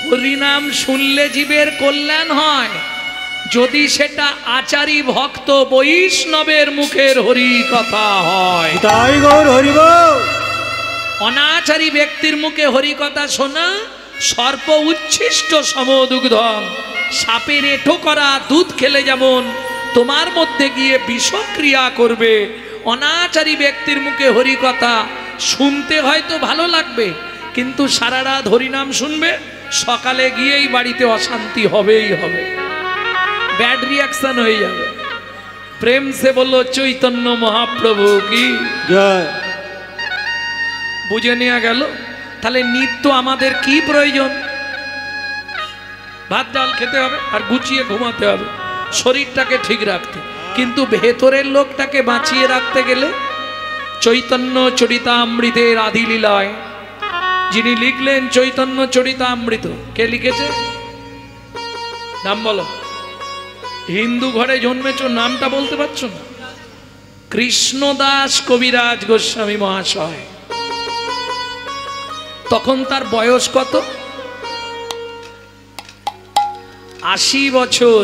হরিনাম শুনলে জীবের কল্যাণ হয় যদি সেটা আচারী ভক্ত বৈষ্ণবের মুখের হরি কথা হয়। তাই গৌর হরি বল। অনাচারী ব্যক্তির মুখে হরি কথা শোনা সর্প উচ্ছিষ্ট সমদুগ্ধং, সাপের এঁঠো করা দুধ খেলে যেমন তোমার মধ্যে গিয়ে বিষক্রিয়া করবে, অনাচারী ব্যক্তির মুখে হরি কথা শুনতে হয়তো ভালো লাগবে, কিন্তু সারা রাত হরিনাম শুনবে, সকালে গিয়েই বাড়িতে অশান্তি হবেই হবে, ব্যাড রিয়াকশন হয়ে যাবে। প্রেম সে বলল চৈতন্য মহাপ্রভু কি জয়। বুঝে নেওয়া গেল। তাহলে নিত্য আমাদের কি প্রয়োজন? ভাত ডাল খেতে হবে আর গুছিয়ে ঘুমাতে হবে, শরীরটাকে ঠিক রাখতে। কিন্তু ভেতরের লোকটাকে বাঁচিয়ে রাখতে গেলে চৈতন্য চরিতামৃতের আদি লীলায় যিনি লিখলেন চৈতন্য চরিতামৃত, কে লিখেছে? নাম বলো। হিন্দু ঘরে জন্মেছ, নামটা বলতে পারছো না? কৃষ্ণদাস কবিরাজ গোস্বামী মহাশয়। তখন তার বয়স কত? 80 বছর।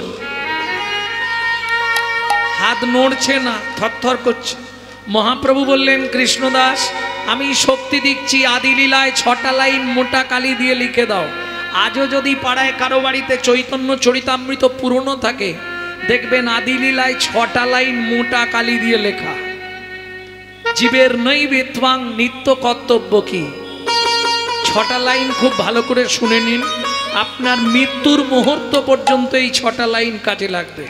হাত নড়ছে না, থরথর করছে। মহাপ্রভু বললেন, কৃষ্ণদাস আমি শক্তি দিচ্ছি, আদি লীলায় 6টা লাইন মোটা কালি দিয়ে লিখে দাও। আজও যদি পাড়ায় কারো বাড়িতে চৈতন্য চরিতামৃত পুরনো থাকে, দেখবেন আদি লীলায় 6টা লাইন মোটা কালি দিয়ে লেখা। জীবের নৈবেত্বাং নিত্য কর্তব্য কি? 6টা লাইন খুব ভালো করে শুনে নিন, আপনার মৃত্যুর মুহূর্ত পর্যন্ত এই 6টা লাইন কাজে লাগবে।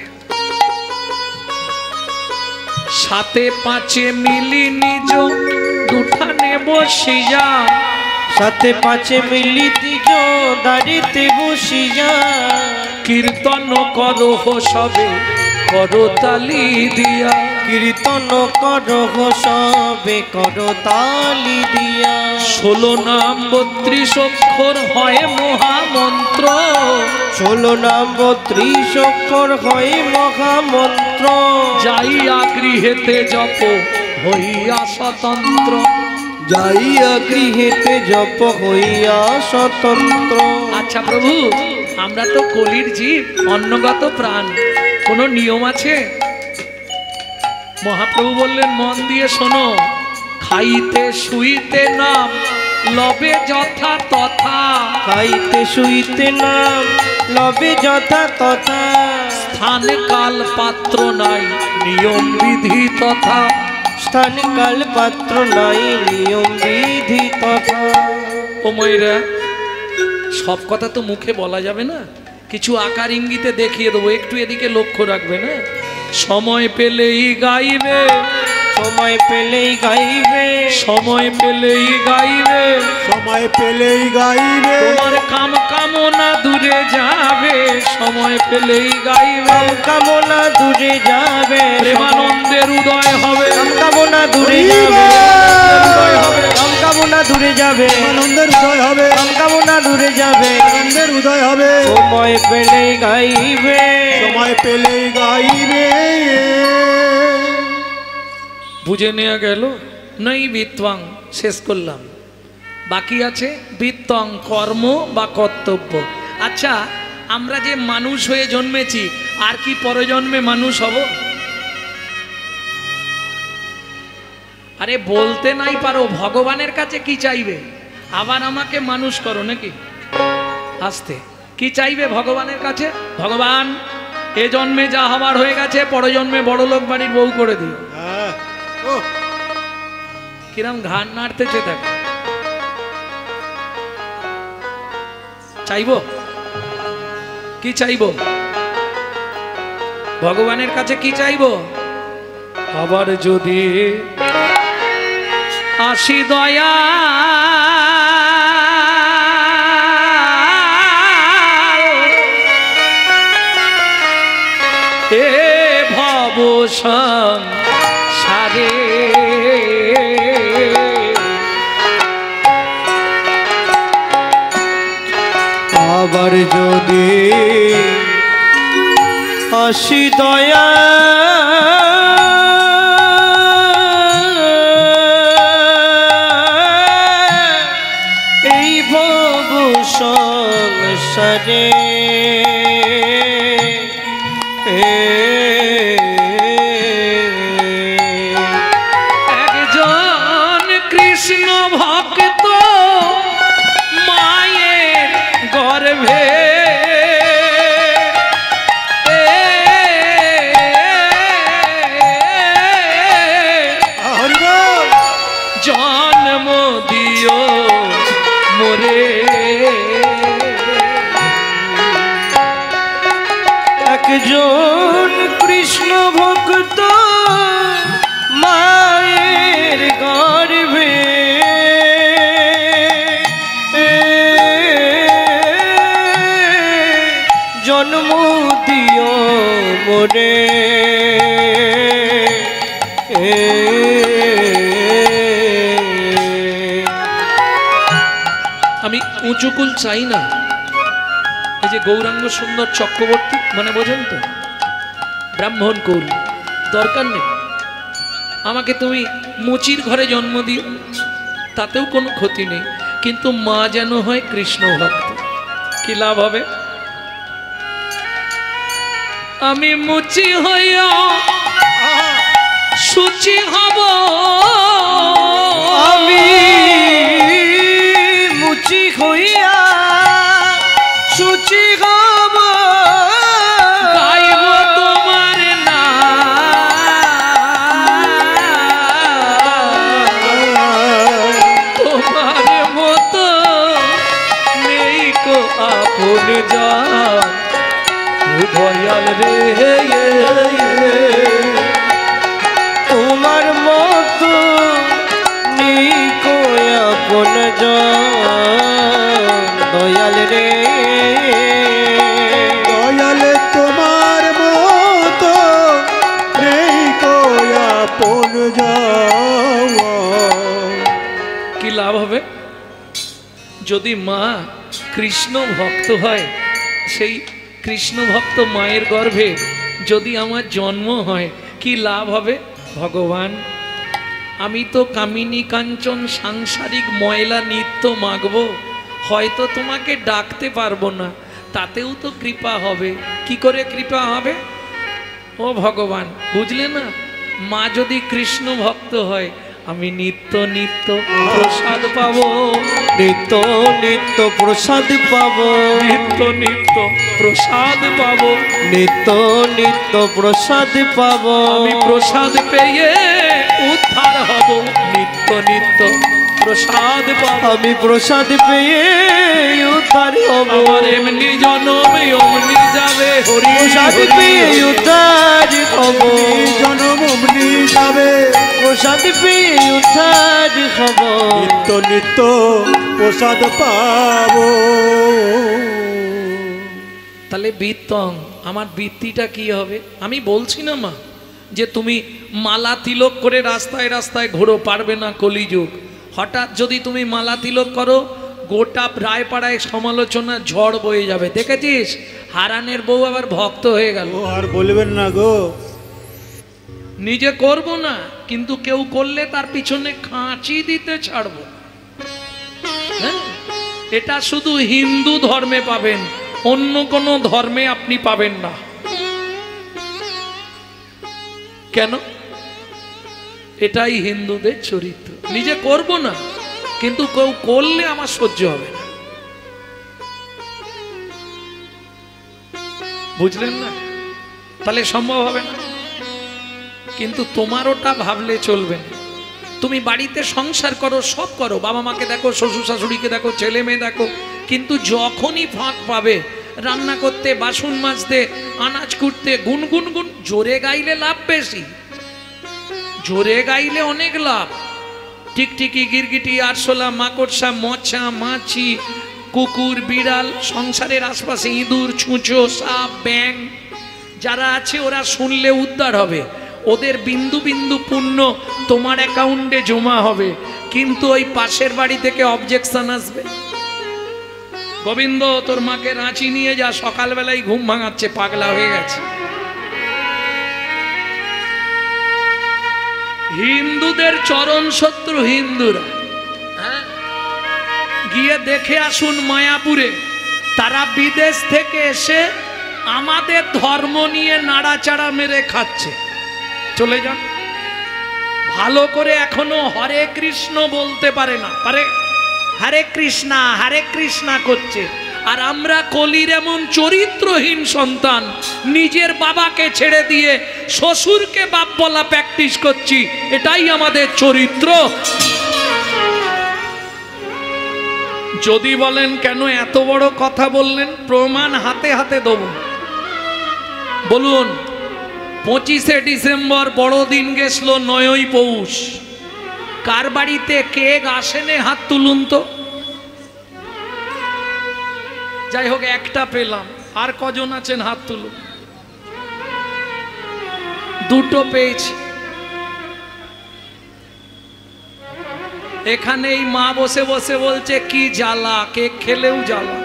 সাথে পাঁচে মিলি নিজ দুঠানে বসিয়া, সাথে পাঁচে মিলি নিজ দাঁড়িতে বসিয়া, কীর্তন করো সবে করতালি দিয়া, কীর্তন করহ সবে করতালি দিয়া। 16 নাম 32 অক্ষর হয় মহামন্ত্র, 16 নাম 32 অক্ষর হয় মহামন্ত্র। যাইয়া গৃহেতে জপ হইয়া স্বতন্ত্র, যাইয়া গৃহেতে জপ হইয়া স্বতন্ত্র। আচ্ছা প্রভু, আমরা তো কলির জীব, অন্নগত প্রাণ, কোনো নিয়ম আছে? মহাপ্রভু বললেন, মন দিয়ে শোনো। খাইতে শুইতে নাম লবে যথা তথা, খাইতে শুইতে নাম লবে যথা তথা। স্থান কাল পাত্র নাই নিয়ম বিধি তথা, স্থান কাল পাত্র নাই নিয়ম বিধি তথা। ও ময়রা, সব কথা তো মুখে বলা যাবে না, কিছু আকার ইঙ্গিতে দেখিয়ে দেবো, একটু এদিকে লক্ষ্য রাখবে না। সময় পেলেই গাইবে, সময় পেলেই গাইবে, সময় পেলেই গাইবে, সময় পেলেই গাইবে, তোমার কাম কামনা দূরে যাবে, সময় পেলেই গাইবে, কামনা দূরে যাবে, প্রেমানন্দের উদয় হবে, কামনা দূরে যাবে, কামনা দূরে যাবে, আনন্দের উদয় হবে, কামনা দূরে যাবে, আনন্দের উদয় হবে। সময় পেলেই গাইবে, সময় পেলেই গাইবে। বুঝে নেওয়া গেল। নই বিত্বাং শেষ করলাম, বাকি আছে বিত্তং কর্ম বা কর্তব্য। আচ্ছা, আমরা যে মানুষ হয়ে জন্মেছি, আর কি পরজন্মে মানুষ হব? আরে বলতে নাই পারো, ভগবানের কাছে কি চাইবে? আবার আমাকে মানুষ করো নাকি? আস্তে, কি চাইবে ভগবানের কাছে? ভগবান, এ জন্মে যা হবার হয়ে গেছে, পরজন্মে বড় লোক বাড়ির বউ করে দিও। কিরম ঘাড় নাড়তেছে দেখ। চাইবো কি চাইবো? ভগবানের কাছে কি চাইবো? আবার যদি আসি দয়া এ ভব সংসারে, আবার যদি আসি দয়া এই ভব সংসারে, সংসারে একজন কৃষ্ণ ভক্ত মায়ের গর্ভে জন্ম দিও মোরে। একজন কৃষ্ণ ভক্ত মায়ের গর্ভে জন্ম দিও মোরে। আমি উঁচুকুল চাই না, এই যে গৌরাঙ্গ সুন্দর চক্রবর্তী মানে বোঝেন তো, ব্রাহ্মণ কুল দরকার নেই। আমাকে তুমি মুচির ঘরে জন্ম দিও, তাতেও কোনো ক্ষতি নেই, কিন্তু মা যেন হয় কৃষ্ণ ভক্ত। কি লাভ হবে? আমি মুচি হইয়া সুচি হব, আমি মুচি হইয়া সুচি হব, গাইব তোমার নাম, তোমার মতো নেই কো আপন জান, ও দয়াল রে। তোমার মতো নেই কো আপন জন, দয়াল রে। দয়াল তোমার মতো নেই কো আপন যাওয়া। কি লাভ হবে? যদি মা কৃষ্ণ ভক্ত হয়, সেই কৃষ্ণ ভক্ত মায়ের গর্ভে যদি আমার জন্ম হয়, কি লাভ হবে? ভগবান, আমি তো কামিনী কাঞ্চন সাংসারিক ময়লা নিত্য মাগবো, হয়তো তোমাকে ডাকতে পারবো না, তাতেও তো কৃপা হবে। কি করে কৃপা হবে? ও ভগবান, বুঝলে না? মা যদি কৃষ্ণ ভক্ত হয়, আমি নিত্য নিত্য প্রসাদ পাবো, নিত্য নিত্য প্রসাদ পাবো, নিত্য নিত্য প্রসাদ পাবো, নিত্য নিত্য প্রসাদ পাবো। আমি প্রসাদ পেয়ে উদ্ধার হব, নিত্য নিত্য প্রসাদ পাবো। আমি প্রসাদ পেয়ে উদ্ধার হব, আমার এমনি জনম অমনি যাবে, হরি প্রসাদ হরি পেয়ে হরি। উদ্ধার হব, জনম অমনি যাবে, প্রসাদ পেয়ে উদ্ধার হব, নিত্য নিত্য প্রসাদ পাবো। তাহলে বৃত্তং, আমার বৃত্তিটা কি হবে? আমি বলছি না মা যে তুমি মালা তিলক করে রাস্তায় রাস্তায় ঘোরো, পারবে না, কলিযুগ। হঠাৎ যদি তুমি মালা তিলক করো, গোটা রায়পাড়ায় সমালোচনা ঝড় বয়ে যাবে। দেখেছিস হারানের বউ আবার ভক্ত হয়ে গেল। ও আর বলবেন না গো। নিজে করব না, কিন্তু কেউ করলে তার পিছনে খাঁচি দিতে ছাড়বো। হ্যাঁ, এটা শুধু হিন্দু ধর্মে পাবেন, অন্য কোনো ধর্মে আপনি পাবেন না। কেন? এটাই হিন্দুদের চরিত্র। নিজে করব না, কিন্তু কেউ করলে আমার সহ্য হবে না। বুঝলেন না? তাহলে সম্ভব হবে না। কিন্তু তোমার ওটা ভাবলে চলবে না। তুমি বাড়িতে সংসার করো, সব করো, বাবা মাকে দেখো, শ্বশুর শাশুড়িকে দেখো, ছেলে মেয়ে দেখো, কিন্তু যখনই ফাঁক পাবে রান্না করতে, বাসন মাজতে, আনাজ কুটতে, গুনগুন গুন, জোরে গাইলে লাভ বেশি, জোরে গাইলে অনেক লাভ। টিকটিকি, গিরগিটি, আরশোলা, মাকড়সা, মশা, মাছি, কুকুর, বিড়াল, সংসারের আশপাশে ইঁদুর, ছুঁচো, সাপ, ব্যাং যারা আছে ওরা শুনলে উদ্ধার হবে। ওদের বিন্দু বিন্দু পুণ্য তোমার অ্যাকাউন্টে জমা হবে, কিন্তু ওই পাশের বাড়ি থেকে অবজেকশন আসবে। গোবিন্দ, তোর মাকে রাঁচি নিয়ে যা, সকালবেলায় ঘুম ভাঙাচ্ছে, পাগলা হয়ে গেছে। হিন্দুদের চরম শত্রু হিন্দুরা। হ্যাঁ, গিয়ে দেখে আসুন মায়াপুরে তারা বিদেশ থেকে এসে আমাদের ধর্ম নিয়ে নাড়াচাড়া মেরে খাচ্ছে। চলে যান। ভালো করে এখনো হরে কৃষ্ণ বলতে পারে না, পারে হরে কৃষ্ণা করছে। আর আমরা কলির এমন চরিত্রহীন সন্তান, নিজের বাবাকে ছেড়ে দিয়ে শ্বশুরকে বাপ বলা প্র্যাকটিস করছি। এটাই আমাদের চরিত্র। যদি বলেন কেন এত বড় কথা বললেন, প্রমাণ হাতে হাতে দেব। বলুন, 25শে ডিসেম্বর বড়দিন গেছিল 9ই পৌষ, কার বাড়িতে কেক আসেনে হাত তুলুন তো। যাই হোক, একটা পেলাম। আর কজন আছেন হাত তুলুন। দুটো পেয়েছি। এখানে এই মা বসে বসে বলছে কি জ্বালা, কেক খেলেও জ্বালা।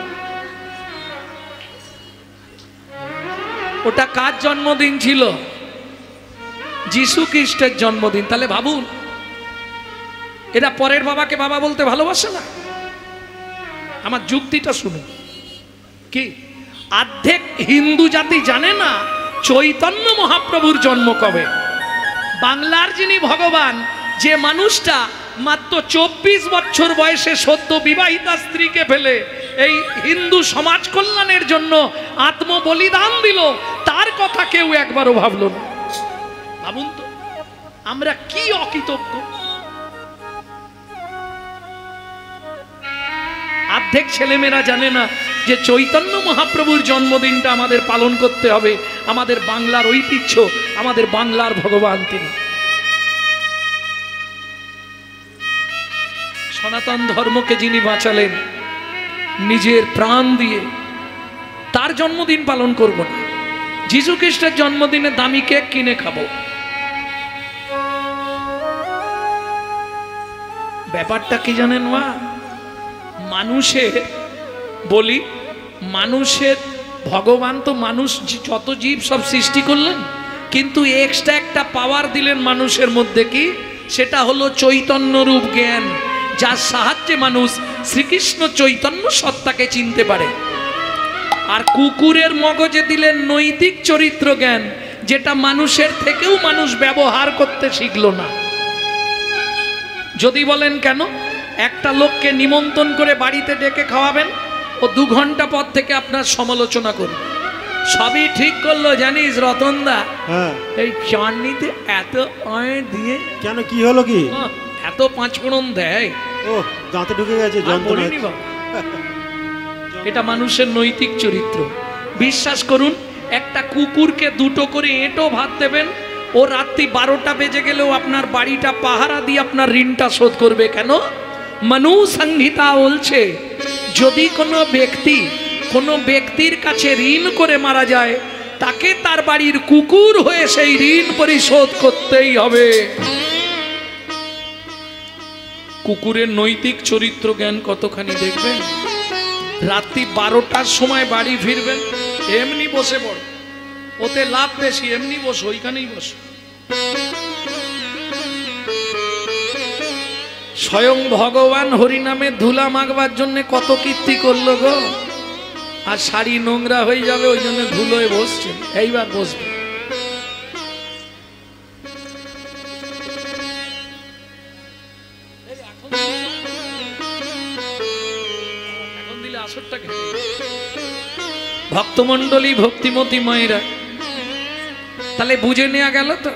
ওটা কার জন্মদিন ছিল? যিশু খ্রিস্টের জন্মদিন। তাহলে ভাবুন, এরা পরের বাবাকে বাবা বলতে ভালোবাসে না? আমার যুক্তিটা শুনুন। কি অর্ধেক হিন্দু জাতি জানে না চৈতন্য মহাপ্রভুর জন্ম কবে। বাংলার যিনি ভগবান, যে মানুষটা মাত্র 24 বছর বয়সে সদ্য বিবাহিতা স্ত্রীকে ফেলে এই হিন্দু সমাজ কল্যাণের জন্য আত্মবলিদান দিল, তার কথা কেউ একবারও ভাবল না। ভাবুন তো, আমরা কি অকৃতজ্ঞ। অর্ধেক ছেলেমেয়েরা জানে না যে চৈতন্য মহাপ্রভুর জন্মদিনটা আমাদের পালন করতে হবে। আমাদের বাংলার ঐতিহ্য, আমাদের বাংলার ভগবান তিনি। সনাতন ধর্মকে যিনি বাঁচালেন নিজের প্রাণ দিয়ে, তার জন্মদিন পালন করব না। যিশু খ্রিস্টের জন্মদিনে দামি কেক কিনে খাবো। ব্যাপারটা কি জানেন মা? মানুষের বলি, মানুষের ভগবান তো মানুষ যত জীব সব সৃষ্টি করলেন, কিন্তু এক্সট্রা একটা পাওয়ার দিলেন মানুষের মধ্যে। কি? সেটা হলো চৈতন্য রূপ জ্ঞান, যার সাহায্যে মানুষ শ্রীকৃষ্ণ চৈতন্য সত্তাকে চিনতে পারে। আর কুকুরের মগজে দিলেন নৈতিক চরিত্র জ্ঞান, যেটা মানুষের থেকেও মানুষ ব্যবহার করতে শিখল না। যদি বলেন কেন, একটা লোককে নিমন্ত্রণ করে বাড়িতে ডেকে খাওয়াবেন, ও 2 ঘন্টা পর থেকে আপনার সমালোচনা করবে। সবই ঠিক করলো জানিস রতনদা, এই চাটনিতে এত অয়েল দিয়ে কেন, কি হলো কি? এত 5 ফোড়ন দেয়, ও দাঁতে ঢুকে গেছে যন্ত্রণা। এটা মানুষের নৈতিক চরিত্র। বিশ্বাস করুন, একটা কুকুরকে 2টো করে এঁটো ভাত দেবেন, ও রাত্রি 12টা বেজে গেলেও আপনার বাড়িটা পাহারা দিয়ে আপনার ঋণটা শোধ করবে। কেন? মনু সংহিতা বলছে, যদি কোনো ব্যক্তির কাছে ঋণ করে মারা যায়, তাকে তার বাড়ির কুকুর হয়ে সেই ঋণ পরিশোধ করতেই হবে। কুকুরের নৈতিক চরিত্র জ্ঞান কতখানি দেখবেন। রাত্রি 12টার সময় বাড়ি ফিরবেন, এমনি বসে পড়, ওতে লাভ বেশি, এমনি বসো, ওইখানেই বসো। স্বয়ং ভগবান হরিনামে ধুলা মাখবার জন্য কত কীর্তি করলো গো, আর শাড়ি নোংরা হয়ে যাবে ওই জন্য ধুলোয় বসছে। এইবার বসবে। এখন দিলে আসরটাকে ভক্তমন্ডলী, ভক্তিমতী মায়েরা, তাহলে বুঝে নেওয়া গেল তো।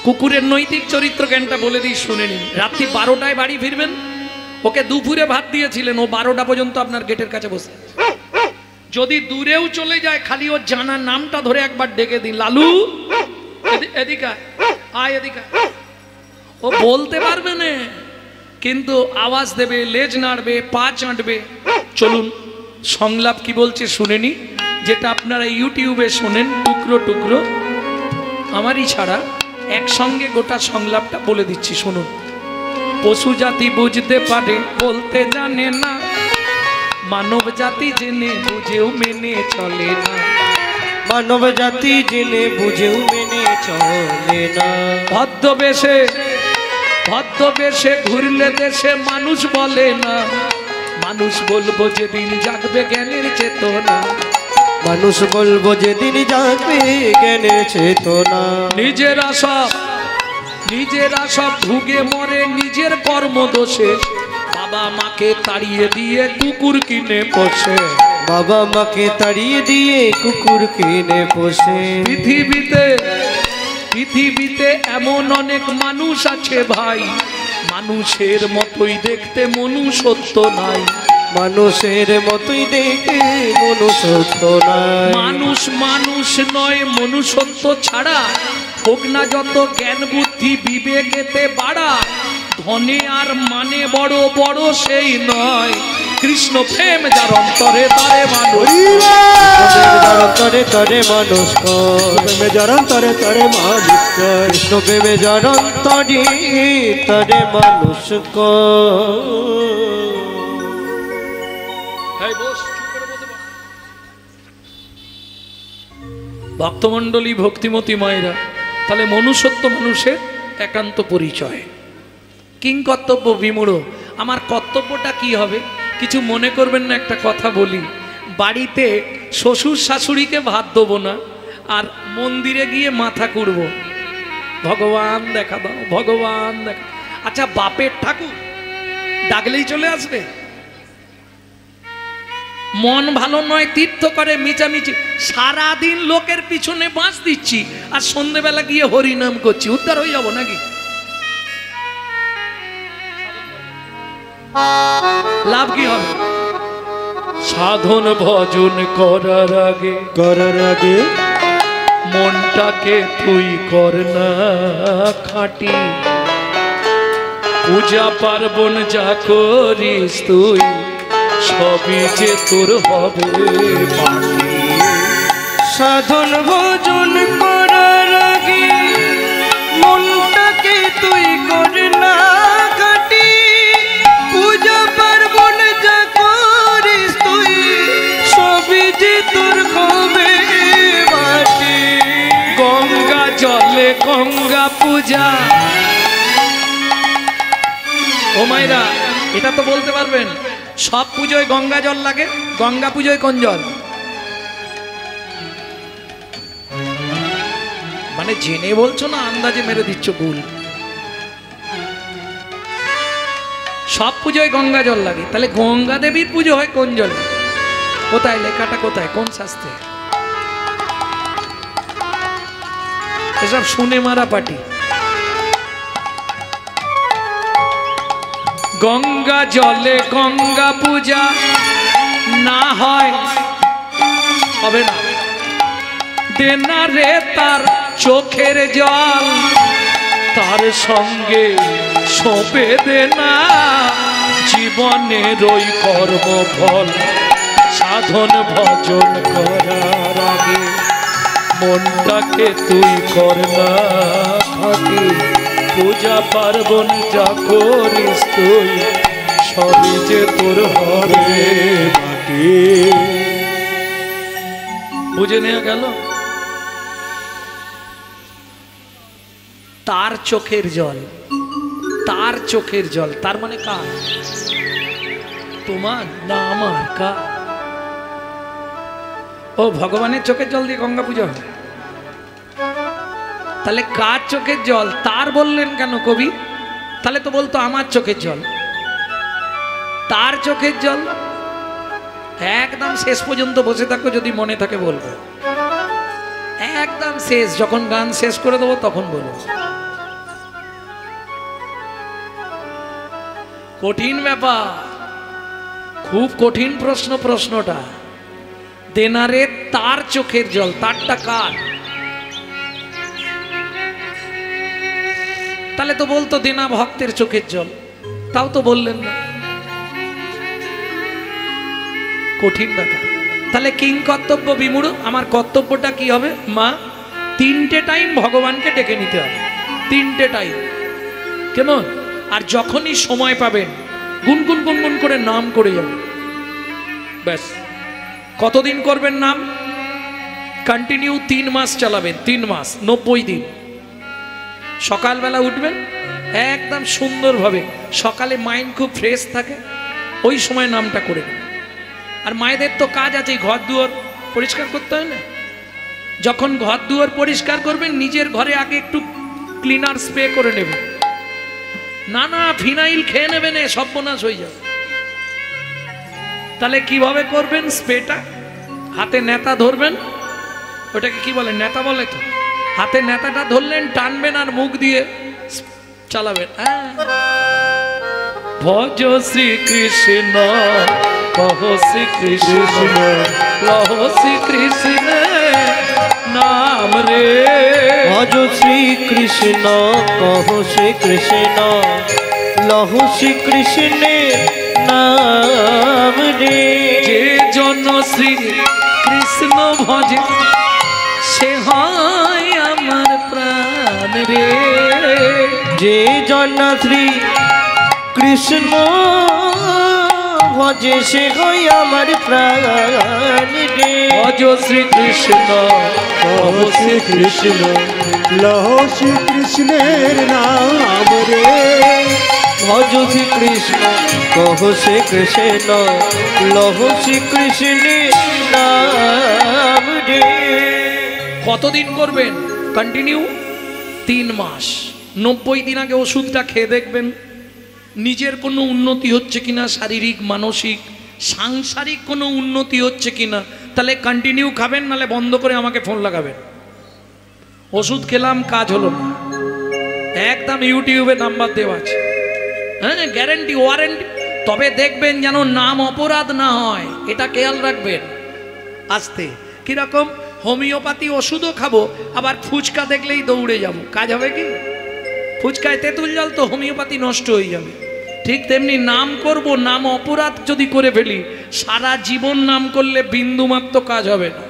কুকুরের নৈতিক চরিত্র জ্ঞানটা বলে দিই, শুনে নিন। রাত্রি 12টায় বাড়ি ফিরবেন, ওকে দুপুরে ভাত দিয়েছিলেন, ও 12টা পর্যন্ত আপনার গেটের কাছে বসে। যদি দূরেও চলে যায়, খালি ওর জানা নামটা ধরে একবার ডেকে দিন, লালু এদিকে আয়, এদিকে। ও বলতে পারবে না, কিন্তু আওয়াজ দেবে, লেজ নাড়বে, পা চাঁটবে। চলুন সংলাপ কি বলছে শুনে নি, যেটা আপনারা ইউটিউবে শোনেন টুকরো টুকরো, আমারই ছাড়া। একসঙ্গে গোটা সংলাপটা বলে দিচ্ছি, শুনুন। পশু জাতি বুঝতে পারে, বলতে জানে না, মানব জাতি জেনে বুঝেও মেনে চলে না। মানব জাতি জেনে বুঝেও মেনে চলে না। ভদ্রবেশে ঘুরলে দেশে মানুষ বলে না, মানুষ বলবো যেদিন জাগবে জ্ঞানের চেতনা, মানুষ বলবো যেদিন জাগবে জ্ঞানের চেতনা। নিজেরা সব ভুগে মরে নিজের কর্ম দোষে, বাবা মাকে তাড়িয়ে দিয়ে কুকুর কিনে পোষে, বাবা মাকে তাড়িয়ে দিয়ে কুকুর কিনে পোষে। পৃথিবীতে এমন অনেক মানুষ আছে ভাই, মানুষের মতোই দেখতে মনুষ্যত্ব নাই, মানুষের মতোই দেখতে মনুষ্যত্ব নাই। মানুষ নয় মনুষ্যত্ব ছাড়া, হোক না যত জ্ঞান বুদ্ধি বিবেকেতে বাড়া, ধনে আর মানে বড় বড় সেই নয়, কৃষ্ণ প্রেম যার অন্তরে তারে মানুষ, তরে তরে মানুষ প্রেমে জরন তরে তরে মানুষ কর। কৃষ্ণ প্রেমে যার অন্তরে তরে মানুষ ভক্তমণ্ডলী ভক্তিমতী মায়েরা, তাহলে মনুষ্যত্ব মানুষের একান্ত পরিচয়। কিং কর্তব্য বিমূঢ়, আমার কর্তব্যটা কি হবে? কিছু মনে করবেন না, একটা কথা বলি। বাড়িতে শ্বশুর শাশুড়িকে ভাত দেবো না, আর মন্দিরে গিয়ে মাথা কুড়ব, ভগবান দেখা দাও, ভগবান দেখা। আচ্ছা, বাপের ঠাকুর ডাকলেই চলে আসবে? মন ভালো নয় তীর্থ করে মিচামিচি, সারাদিন লোকের পিছনে বাঁশ দিচ্ছি, আর সন্ধ্যেবেলা গিয়ে হরিনাম করছি, উদ্ধার হয়ে যাবো নাকি? লাভ কি হবে? সাধন ভজন করার আগে মনটাকে তুই কর না খাঁটি, পূজা পার্বণ যা করিস তুই সবই যে তোর হবে মাটি। সাধন ভজন করার আগে মনটাকে তুই কর না খাঁটি, পূজা পার্বণ যা করিস তুই সবই যে তোর হবে মাটি। গঙ্গা জলে গঙ্গা পূজা, ও মাইরা এটা তো বলতে পারবেন, সব পুজোয় গঙ্গা জল লাগে, গঙ্গা পুজোয় কোন জল? মানে জেনে বলছো না আন্দাজে মেরে দিচ্ছ ভুল? সব পুজোয় গঙ্গা জল লাগে, তাহলে গঙ্গা দেবীর পুজো হয় কোন জল? কোথায় লেখাটা, কোথায়, কোন শাস্ত্রে? এসব শুনে মারা পাটি। গঙ্গা জলে গঙ্গা পূজা না হয় হবে না, দেনা রে তার চোখের জল, তার সঙ্গে সঁপে দেনা জীবনের ওই কর্মফল। সাধন ভজন করার আগে মনটাকে তুই কর না খাঁটি, পূজা পার্বণ যা করিস তুই সবই যে তোর হবে মাটি। বুঝে নেওয়া গেল? তার চোখের জল, তার চোখের জল, তার মানে কার? তোমার না আমার? কার? ও ভগবানের চোখের জল দিয়ে গঙ্গা পুজো হয়? তাহলে কার চোখের জল? তার বললেন কেন কবি? তাহলে তো বলতো আমার চোখের জল। তার চোখের জল একদম শেষ পর্যন্ত বসে থাকো, যদি মনে থাকে বলবো, একদম শেষ, যখন গান শেষ করে দেবো তখন বলবো। কঠিন ব্যাপার, খুব কঠিন প্রশ্ন। প্রশ্নটা দেনারে তার চোখের জল, তারটা কার? তাহলে তো বলতো দেনা ভক্তের চোখের জল, তাও তো বললেন না। কঠিন ব্যাপার। তাহলে কিং কর্তব্য বিমূঢ়, আমার কর্তব্যটা কি হবে? মা, 3টে টাইম ভগবানকে ডেকে নিতে হবে, 3টে টাইম। কেমন? আর যখনই সময় পাবেন গুনগুন গুনগুন করে নাম করে যাবেন, ব্যাস। কতদিন করবেন নাম? কন্টিনিউ 3 মাস চালাবেন, 3 মাস, 90 দিন। সকালবেলা উঠবেন একদম সুন্দরভাবে, সকালে মাইন্ড খুব ফ্রেশ থাকে, ওই সময় নামটা করে নেবেন। আর মায়েদের তো কাজ আছে, ঘর দুয়ার পরিষ্কার করতে হয় না? যখন ঘর দুয়ার পরিষ্কার করবেন নিজের ঘরে আগে একটু ক্লিনার স্প্রে করে নেবেন। না না ফিনাইল খেয়ে নেবেন, সর্বনাশ হয়ে যাবে। তাহলে কিভাবে করবেন স্প্রেটা? হাতে নেতা ধরবেন, ওটাকে কি বলে, নেতা বলে তো। হাতে নেতাটা ধরলেন, টানবেন আর মুখ দিয়ে চালাবেন। ভজ শ্রীকৃষ্ণ কহ শ্রীকৃষ্ণ লহ শ্রীকৃষ্ণ নাম রে। ভজ শ্রীকৃষ্ণ কহ শ্রীকৃষ্ণ লহ শ্রীকৃষ্ণের নাম রে। যে জন শ্রী কৃষ্ণ ভজে সে হয় আমার প্রাণ রে। যে জন শ্রী কৃষ্ণ ভজে সে হয় আমার প্রাণ রে। ভজ শ্রীকৃষ্ণ কহ শ্রীকৃষ্ণ লহ শ্রীকৃষ্ণের নাম রে। ভজ শ্রীকৃষ্ণ কহ শ্রীকৃষ্ণ লহ শ্রীকৃষ্ণের নাম রে। কতদিন করবেন কন্টিনিউ? 3 মাস। 90 দিন আগে ওষুধটা খেয়ে দেখবেন নিজের কোনো উন্নতি হচ্ছে কিনা, শারীরিক মানসিক সাংসারিক কোনো উন্নতি হচ্ছে কিনা। তাহলে কন্টিনিউ খাবেন, নালে বন্ধ করে আমাকে ফোন লাগাবেন। ওষুধ খেলাম কাজ হলো না, একদম ইউটিউবে নাম্বার দেওয়া আছে, হ্যাঁ গ্যারেন্টি ওয়ারেন্টি। তবে দেখবেন যেন নাম অপরাধ না হয়, এটা খেয়াল রাখবেন। আস্তে কিরকম হোমিওপ্যাথি ওষুধও খাবো, আবার ফুচকা দেখলেই দৌড়ে যাব, কাজ হবে কি? ফুচকায় তেঁতুল জল তো হোমিওপ্যাথি নষ্ট হয়ে যাবে। ঠিক তেমনি নাম করব, নাম অপরাধ যদি করে ফেলি, সারা জীবন নাম করলে বিন্দুমাত্র কাজ হবে না।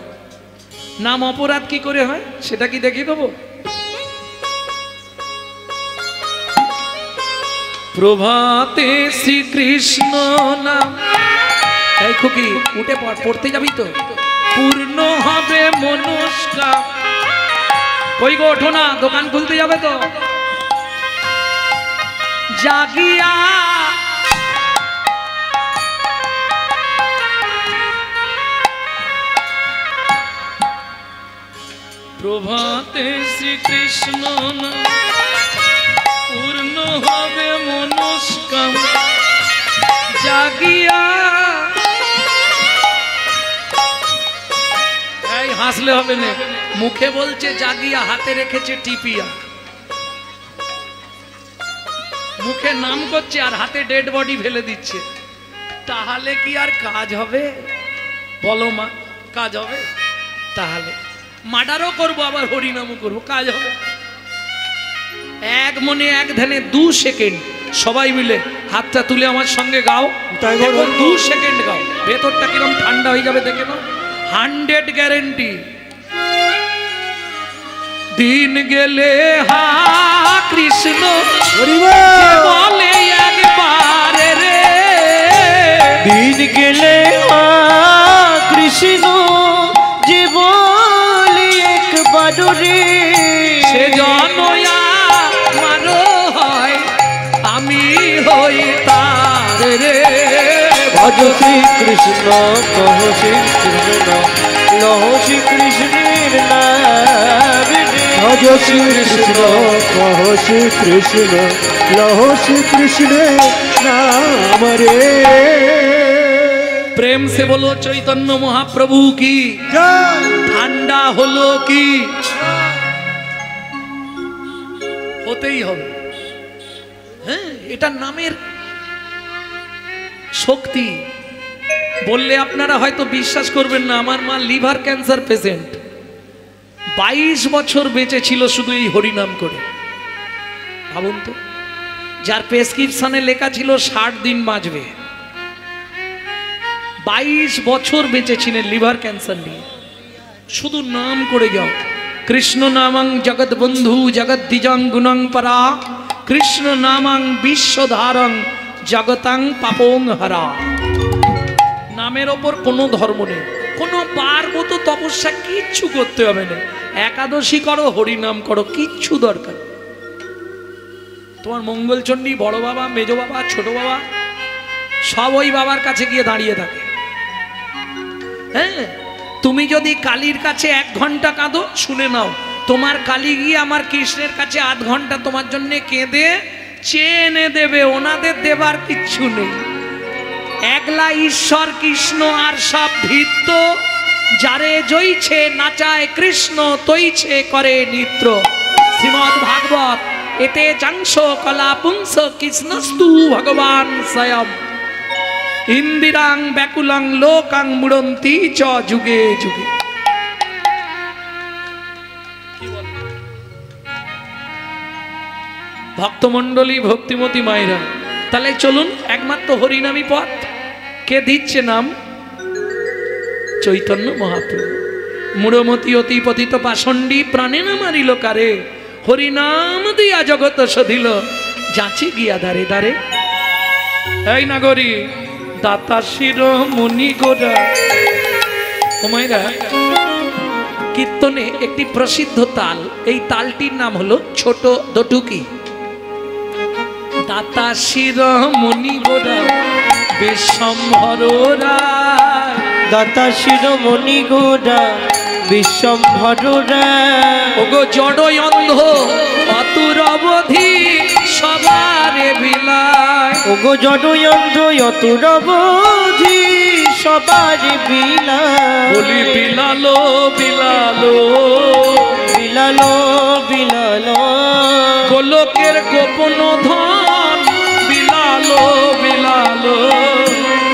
নাম অপরাধ কি করে হয় সেটা কি দেখিয়ে দেবো। প্রভাতে শ্রীকৃষ্ণ নাম, এই খুকি উঠে পড়তে যাবি তো, পূর্ণ হবে মনস্কাম। কই গো ওঠো না, দোকান খুলতে যাবে তো। জাগিয়া প্রভাতে শ্রীকৃষ্ণ নাম, পূর্ণ হবে মনস্কাম। জাগিয়া, এই হাসলে হবে না, মুখে বলছে জাগিয়া, হাতে রেখেছে টিপিয়া। মুখে নাম করছে আর হাতে ডেড বডি ফেলে দিচ্ছে, তাহলে কি আর কাজ হবে? বলো মা, কাজ হবে? তাহলে মার্ডারও করবো আবার হরিনামও করবো, কাজ হবে? এক মনে এক ধ্যানে 2 সেকেন্ড সবাই মিলে হাতটা তুলে আমার সঙ্গে গাও। 2 সেকেন্ড গাও, ভেতরটা কিরকম ঠান্ডা হয়ে যাবে দেখে নাও। 100 গ্যারেন্টি। দিন গেলে হা কৃষ্ণ বলে একবার রে। দিন গেলে হা কৃষ্ণ যে বলে একবার রে। সে জনয়া মারো হয়, আমি হই তার রে। ভজ শ্রীকৃষ্ণ কহ শ্রীকৃষ্ণ লহ শ্রীকৃষ্ণের নাম রে। ভজ শ্রীকৃষ্ণ কহ শ্রীকৃষ্ণ লহ শ্রীকৃষ্ণের নাম রে। প্রেম সে বলো চৈতন্য মহাপ্রভু কি জয়। ঠান্ডা হলো কি? হতেই হবে। হ্যাঁ, এটা নামের শক্তি। বললে আপনারা হয়তো বিশ্বাস করবেন না, আমার মা লিভার ক্যান্সার পেশেন্ট, 22 বছর বেঁচে ছিল শুধু এই হরিনাম করে। ভাবুন তো, যার প্রেসক্রিপশনে লেখা ছিল 60 দিন বাঁচবে, 22 বছর বেঁচে ছিলেন লিভার ক্যান্সার নিয়ে। শুধু নাম করে যাও, কৃষ্ণ নামং জগৎ বন্ধু জগৎ দ্বিজং গুণং পরা, কৃষ্ণ নামং বিশ্বধারং জগতাং পাপং হরা। নামের ওপর কোনো ধর্ম নেই, কোনো পার্বত তপস্যা কিচ্ছু করতে হবে না। একাদশী করো, হরিনাম করো, কিচ্ছু দরকার। তোমার মঙ্গলচণ্ডী, বড় বাবা, মেজ বাবা, ছোট বাবা সব ওই বাবার কাছে গিয়ে দাঁড়িয়ে থাকে। হ্যাঁ, তুমি যদি কালীর কাছে 1 ঘন্টা কাঁদো, শুনে নাও, তোমার কালী গিয়ে আমার কৃষ্ণের কাছে 8 ঘন্টা তোমার জন্য কেঁদে চেয়ে এনে দেবে। ওনাদের দেবার কিচ্ছু নেই। একলা ঈশ্বর কৃষ্ণ আর সব ভিত্ত। যারে জইছে নাচায় কৃষ্ণ, তৈছে করে নৃত্য। শ্রীমদ্ ভাগবত এতে চাংশ কলা পুংস কৃষ্ণস্তু ভগবান স্বয়ং। ইন্দিরাং ব্যাকুলাং লোকাং মুড়ন্তি চ যুগে যুগে। ভক্তমণ্ডলী, ভক্তিমতী মায়েরা, তাহলে চলুন একমাত্র হরিনামী পথ। কে দিচ্ছে নাম? চৈতন্য মহাপ্রভু। মূঢ়মতি অতি পতিত পাষণ্ডী প্রাণে না মারিল কারে, হরিনাম দিয়া জগত সধিল যাচি গিয়া দারে দারে। এই নাগরী দাতা শিরোমণি গোরা। ও মায়েরা, কীর্তনে একটি প্রসিদ্ধ তাল, এই তালটির নাম হলো ছোট দটুকি। দাতা শিরোমণি গোরা বিশ্বম্ভরা, দাতা শিরোমণি গোরা বিশ্বম্ভরা। ওগো জড় অন্ধ অতুর অবধি সবারে বিলায়। ওগো জড় অন্ধ অতুর অবধি সবারে বিলায়। বলি বিলালো বিলালো বিলালো বিলালো, গোলকের গোপন ধন বিলালো বিলালো।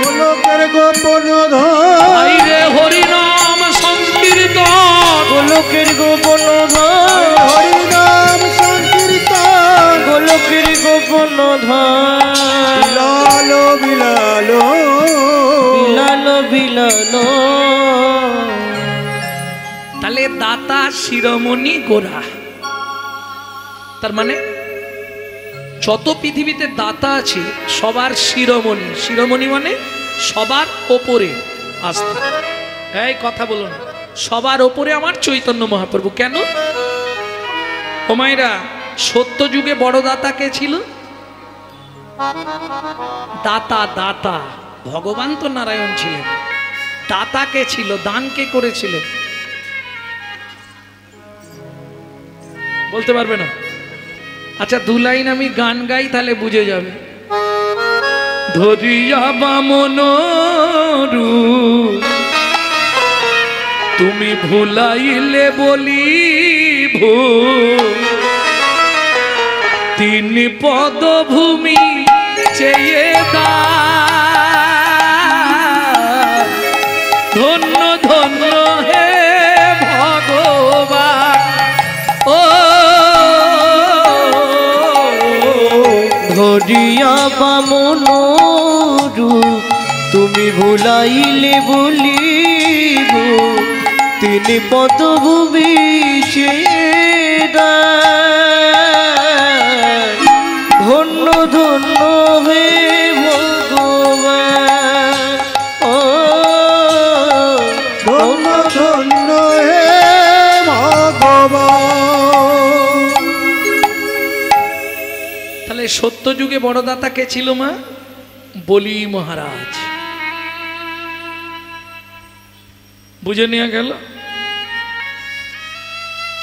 গোলকের গোপন ধন, আইরে হরিনাম সংকীর্তন, গোলকের গোপন ধন। হরিনাম সংকীর্তন, গোলকের গোপন ধন। বিলালো বিলালো বিলালো বিলালো। তাহলে দাতা শিরোমণি গোরা, তার মানে যত পৃথিবীতে দাতা আছে সবার শিরোমণি। শিরোমণি মানে সবার ওপরে আস্থা। এই কথা বলুন, সবার ওপরে আমার চৈতন্য মহাপ্রভু। কেন? ও মায়েরা, সত্য যুগে বড় দাতা কে ছিল? দাতা। দাতা ভগবান তো নারায়ণ ছিলেন। দাতা কে ছিল? দান কে করেছিলেন? বলতে পারবে না? আচ্ছা, 2 লাইন আমি গান গাই, তাহলে বুঝে যাবে। ধরিয়া বামন রূপ তুমি ভুলাইলে বলিব, 3 পদভূমি চেয়ে দা। ধন্য ধন্য হে ভগবান, ও ধরিয়া বামন রূপ তুমি ভুলাইলে বলিব, 3 পদভূমি চেয়ে দায়। ধন্য ধন্য হে ভগবান, ও ধন্য ধন্য হে ভগবান। তাহলে সত্য যুগে বড় দাতা কে ছিল মা? বলি মহারাজ। বুঝে নেওয়া গেল?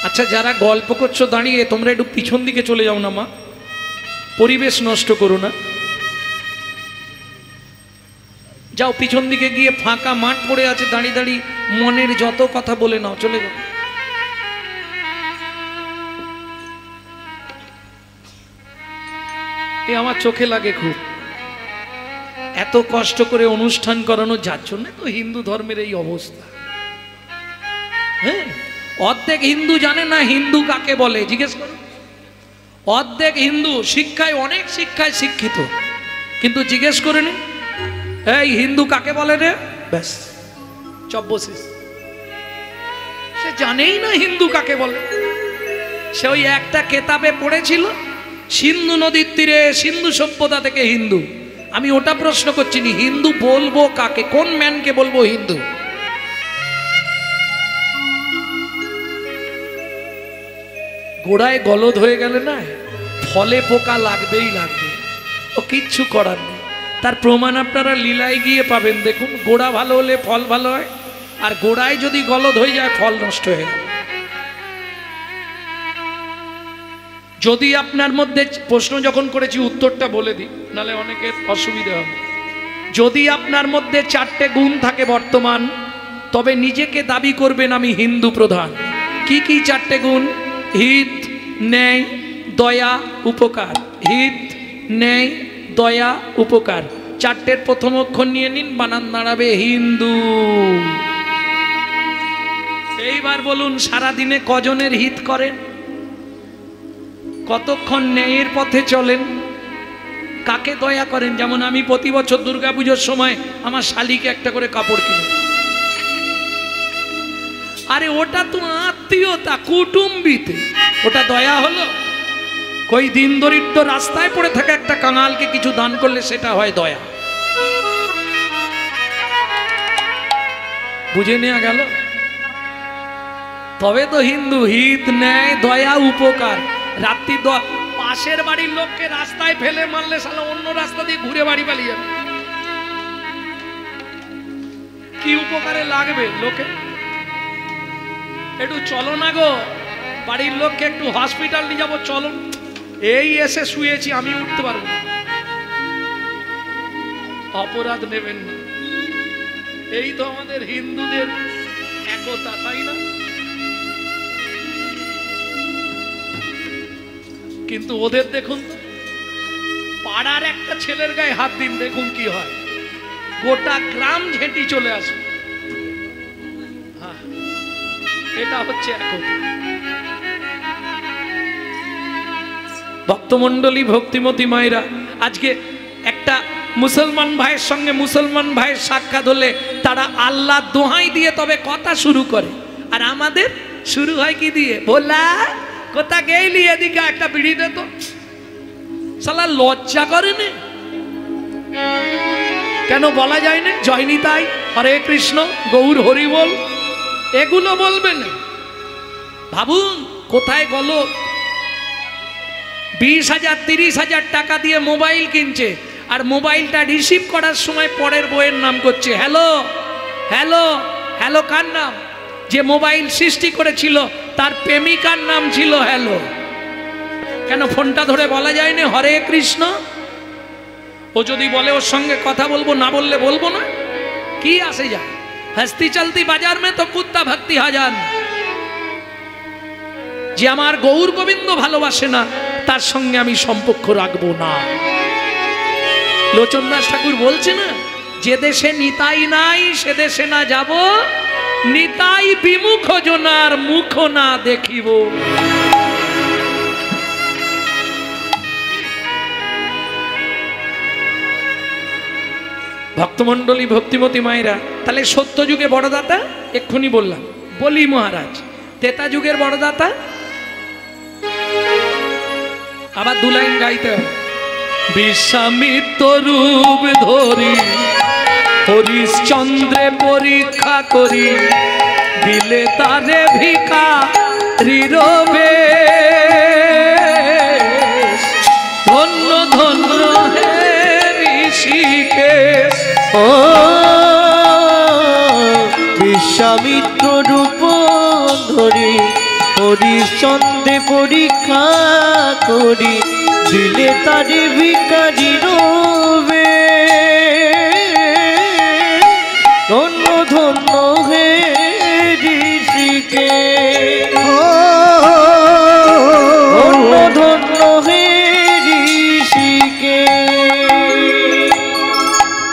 আচ্ছা, যারা গল্প করছো দাঁড়িয়ে, তোমরা একটু পিছন দিকে চলে যাও না মা, পরিবেশ নষ্ট করো না। যাও পিছন দিকে গিয়ে, ফাঁকা মাঠ পড়ে আছে, দাঁড়িয়ে দাঁড়িয়ে মনের যত কথা বলে নাও, চলে যাও। এ আমার চোখে লাগে খুব। এত কষ্ট করে অনুষ্ঠান করানো যার জন্য তো হিন্দু ধর্মের এই অবস্থা। হ্যাঁ, অর্ধেক হিন্দু জানে না হিন্দু কাকে বলে, জিজ্ঞেস করো। অর্ধেক হিন্দু শিক্ষায়, অনেক শিক্ষায় শিক্ষিত, কিন্তু জিজ্ঞেস করে নি এই হিন্দু কাকে বলে রে, ব্যাস চব্বশেষ। সে জানেই না হিন্দু কাকে বলে। সে ওই একটা কেতাবে পড়েছিল, সিন্ধু নদীর তীরে সিন্ধু সভ্যতা থেকে হিন্দু। আমি ওটা প্রশ্ন করছি, হিন্দু বলবো কাকে? কোন ম্যানকে বলবো হিন্দু? গোড়ায় গলদ হয়ে গেলে না, ফলে পোকা লাগবেই লাগবে, ও কিচ্ছু করার নেই। তার প্রমাণ আপনারা লীলায় গিয়ে পাবেন। দেখুন, গোড়া ভালো হলে ফল ভালো হয়, আর গোড়ায় যদি গলদ হয়ে যায় ফল নষ্ট হয়ে যায়। যদি আপনার মধ্যে, প্রশ্ন যখন করেছি উত্তরটা বলে দিই, নাহলে অনেকের অসুবিধা হবে। যদি আপনার মধ্যে 4টে গুণ থাকে বর্তমান, তবে নিজেকে দাবি করবেন আমি হিন্দু প্রধান। কি কি 4টে গুণ? হিত, ন্যায়, দয়া, উপকার। হিত, ন্যায়, দয়া, উপকার। 4টের প্রথম অক্ষর নিয়ে নিন, বানান দাঁড়াবে হিন্দু। এইবার বলুন, সারাদিনে কজনের হিত করেন? কতক্ষণ ন্যায়ের পথে চলেন? কাকে দয়া করেন? যেমন আমি প্রতি বছর দুর্গাপুজোর সময় আমার শালিকে একটা করে কাপড় কিনি। আরে ওটা তো আত্মীয়তা, কুটুম্বিতে, ওটা দয়া হলো? কই দিন দরিদ্র রাস্তায় পড়ে থাকা একটা কাঙালকে কিছু দান করলে সেটা হয় দয়া। বুঝে নেওয়া গেল? তবে তো হিন্দু। হিত, ন্যায়, দয়া, উপকার। রাত্রি পাশের বাড়ির লোককে রাস্তায় ফেলে মারলে শালা অন্য রাস্তা দিয়ে ঘুরে বাড়ি পালিয়ে যাবে। কি উপকারে লাগবে লোকে? একটু চলো না গো, বাড়ির লোককে একটু হসপিটাল নিয়ে যাবো, চলো। এই এসে শুয়েছি, আমি উঠতে পারবো না। অপরাধ নেবেন না। এই তো আমাদের হিন্দুদের একতা, তাই না? কিন্তু ওদের দেখুন, পাড়ার একটা ছেলের গায়ে হাত দিন, দেখুন কি হয়। গোটা গ্রাম ঝেঁটি চলে আসবে। হ্যাঁ, এটা হচ্ছে একতা। ভক্তমণ্ডলী, ভক্তিমতী মায়েরা, আজকে একটা মুসলমান ভাইয়ের সঙ্গে মুসলমান ভাইয়ের সাক্ষাৎ হলে তারা আল্লাহ দোহাই দিয়ে তবে কথা শুরু করে, আর আমাদের শুরু হয় কি দিয়ে? ভোলা কোথা গেলি, এদিকে একটা বিড়ি দে তো। শালা লজ্জা করে না? কেন বলা যায় না জয় নিতাই, হরে কৃষ্ণ, গৌর হরি বল? এগুলো বলবেন। ভাবুন কোথায় গেল 20,000 30,000 টাকা দিয়ে মোবাইল কিনছে, আর মোবাইলটা রিসিভ করার সময় পরের বইয়ের নাম করছে। হ্যালো হ্যালো হ্যালো, কার নাম? যে মোবাইল সৃষ্টি করেছিল তার প্রেমিকার নাম ছিল হ্যালো। কেন ফোনটা ধরে বলা যায় না হরে কৃষ্ণ? ও যদি বলে ওর সঙ্গে কথা বলবো, না বললে বলবো না, কি আসে যায়? হস্তি চলতি বাজার মে তো কুত্তা ভক্তি হাজার। যে আমার গৌর গোবিন্দ ভালোবাসে না, তার সঙ্গে আমি সম্পর্ক রাখবো না। লোচনদাস ঠাকুর বলছে না, যে দেশে নিতাই নাই সে দেশে না যাব, নিতাই বিমুখ জনার মুখ না দেখিব। ভক্তমণ্ডলী, ভক্তিমতী মায়েরা, তাহলে সত্য যুগে বড়দাতা এক্ষুনি বললাম বলি মহারাজ। তেতা যুগের বড়দাতা আবার 2 লাইন গাইতে হবে। বিশ্বামিত্র রূপ ধরি হরিশ্চন্দ্রে পরীক্ষা করি, দিলে তারে ভিখারি রবে। ধন্য ধন্য হে ঋষিকেশ। ও বিশ্বামিত্র রূপ ধরি হরিশ্চন্দ্রে পরীক্ষা করি, দিলে তারে ভিখারি রবে। ধন্য ধন্য হে ঋষিকেশ। ধন্য ধন্য হে ঋষিকেশ।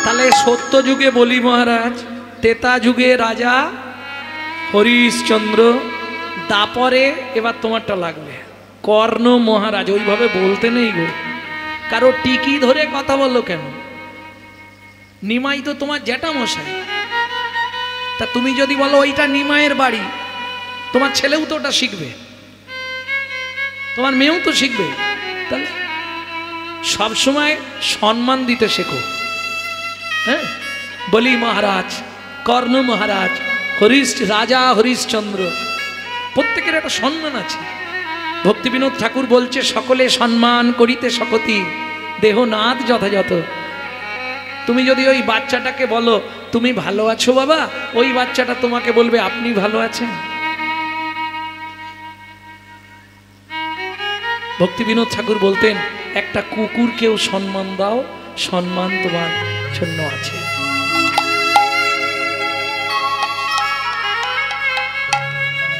তাহলে সত্য যুগে বলি মহারাজ, তেতা যুগে রাজা হরিশ্চন্দ্র, দাপরে এবার তোমারটা লাগবে কর্ণ মহারাজ। ওইভাবে বলতে নেই গো, কারো টিকি ধরে কথা বললো কেন? নিমাই তো তোমার জ্যাঠা মশাই, তা তুমি যদি বলো ওইটা নিমাইয়ের বাড়ি, তোমার ছেলেও তো ওটা শিখবে, তোমার মেয়েও তো শিখবে। তাহলে সবসময় সম্মান দিতে শেখো। হ্যাঁ, বলি মহারাজ, কর্ণ মহারাজ, রাজা হরিশ্চন্দ্র, প্রত্যেকের একটা সম্মান আছে। ভক্তি বিনোদ ঠাকুর বলছে, সকলে সম্মান করিতে শকতি, দেহনাথ যথাযথ। তুমি যদি ওই বাচ্চাটাকে বলো তুমি ভালো আছো বাবা, ওই বাচ্চাটা তোমাকে বলবে আপনি ভালো আছেন। ভক্তি বিনোদ ঠাকুর বলতেন একটা কুকুরকেও সম্মান দাও, সম্মান তোমার জন্য আছে।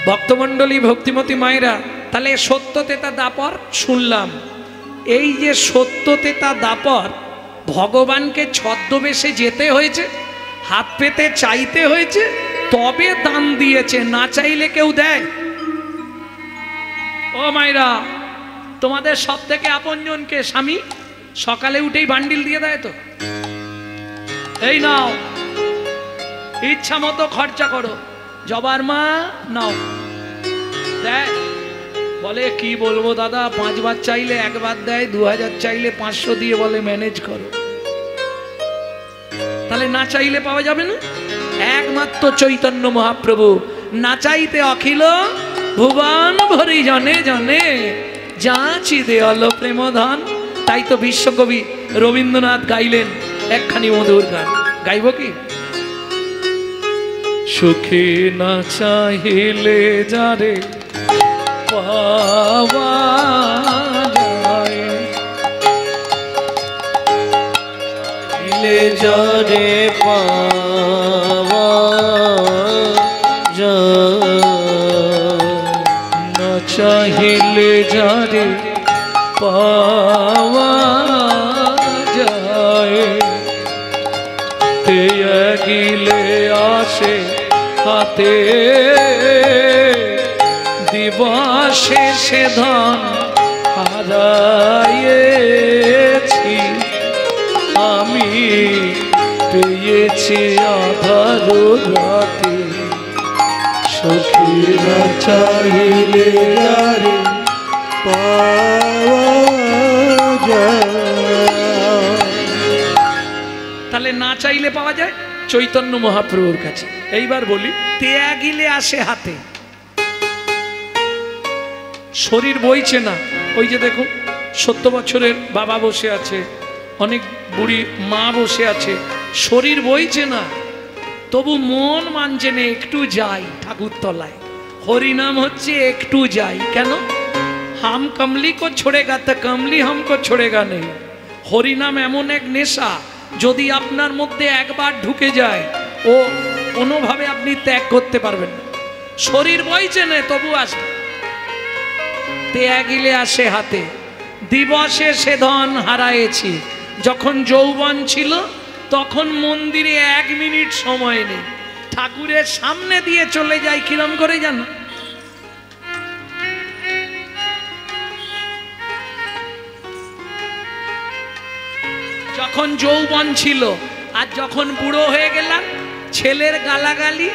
ভক্তমণ্ডলী, ভক্তিমতী মায়েরা, তাহলে সত্যতেতা দাপর শুনলাম। এই যে সত্যতেতা দাপর, ভগবানকে ছদ্মবেশে যেতে হয়েছে, হাত পেতে চাইতে হয়েছে, তবে দান দিয়েছে, না চাইলে কেউ দেয়? ও মায়েরা, তোমাদের সব থেকে আপনজনকে স্বামী সকালে উঠেই বান্ডিল দিয়ে দেয় তো, এই নাও ইচ্ছা মতো খরচা করো, জবার মা নাও, দেয়? বলে কি বলবো দাদা, 5 বার চাইলে 1 বার দেয়, 2000 চাইলে 500 দিয়ে বলে ম্যানেজ করো। তাহলে না চাইলে পাওয়া যাবে না? একমাত্র চৈতন্য মহাপ্রভু, না চাইতে অখিল ভুবন ভরি জনে জনে যাচি দেয়াল প্রেমধন। তাই তো বিশ্বকবি রবীন্দ্রনাথ গাইলেন একখানি মধুর গান, গাইব কি? সুখে না চাহিলে যারে পাওয়া যায়, চাহিলে যারে পাওয়া যায়, না চাহিলে যারে পাওয়া যায়, তে গিলে আসে হাতে, দিবসে সে ধন হারাইছি, আমি পেয়েছি আধার রাতে। সখী না চাহিলে যারে পাওয়া যায়। তাহলে না চাইলে পাওয়া যায় চৈতন্য মহাপ্রভুর কাছে। এইবার বলি, ত্যাগিলে আসে হাতে, শরীর বইছে না। ওই যে দেখুন 70 বছরের বাবা বসে আছে, অনেক বুড়ি মা বসে আছে, শরীর বইছে না, তবু মন মানছে না, একটু যাই ঠাকুরতলায়, হরিনাম হচ্ছে একটু যাই। কেন? হাম কমলি কো ছোড়েগা তো কমলি হামকো ছোড়েগা নেই। হরিনাম এমন এক নেশা, যদি আপনার মধ্যে একবার ঢুকে যায় ও কোনোভাবে আপনি ত্যাগ করতে পারবেন না। শরীর বইছে না তবু আসবে, ত্যাগিলে আসে হাতে, দিবসে সে ধন হারায়েছি। যখন যৌবন ছিল তখন মন্দিরে 1 মিনিট সময় নেই, ঠাকুরের সামনে দিয়ে চলে যায়। কিরম করে জানো? যখন যৌবন ছিল, আর যখন বুড়ো হয়ে গেলাম, ছেলের গালাগালি,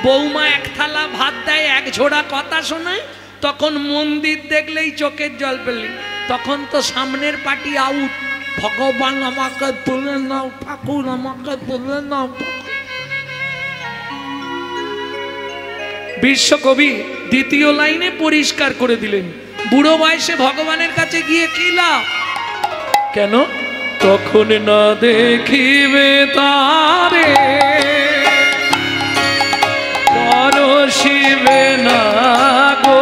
বৌমা 1 থালা ভাত দেয়, 1 ঝোড়া কথা শোনায়, তখন মন্দির দেখলেই চোখের জল পেলি, তখন তো সামনের পার্টি আউট। ভগবান আমাকে তুলে নাও, ঠাকুর আমাকে তুলে নাও। বিশ্বকবি 2য় লাইনে পরিষ্কার করে দিলেন, বুড়ো বয়সে ভগবানের কাছে গিয়ে কি লাভ? কেন? তখন না দেখিবে তারে, পরশিবে না গো,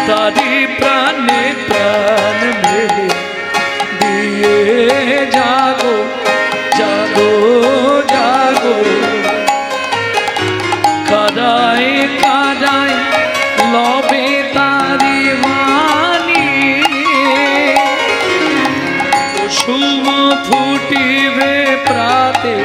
তারি প্রাণে প্রাণ মেলে দিয়ে জাগো জাগো জাগো, কাদায় কাদায় লবে তারি মানি, কুসুম ফুটিবে প্রাতে